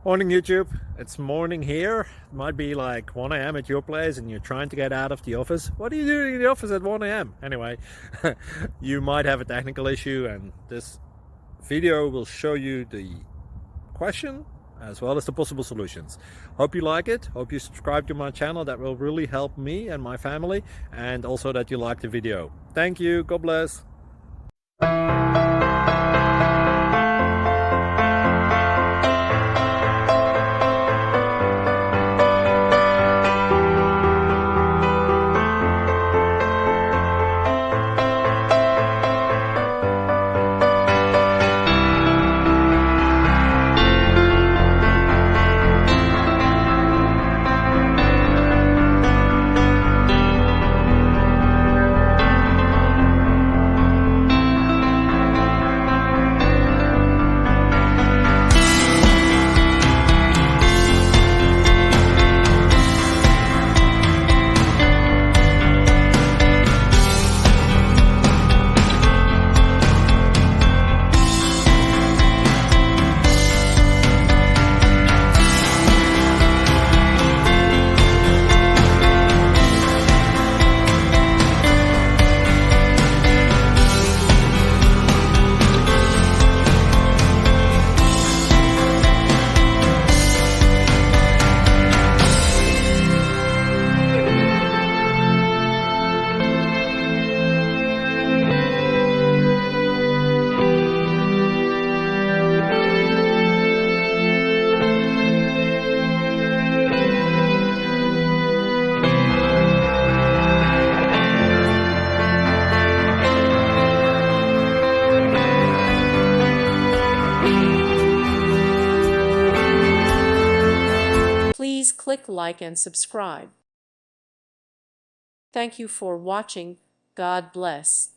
Morning YouTube, it's morning here. It might be like 1 a.m. at your place and you're trying to get out of the office. What are you doing in the office at 1 a.m.? Anyway, you might have a technical issue and this video will show you the question as well as the possible solutions. Hope you like it, hope you subscribe to my channel. That will really help me and my family, and also that you like the video. Thank you, God bless. Please click like and subscribe. Thank you for watching. God bless.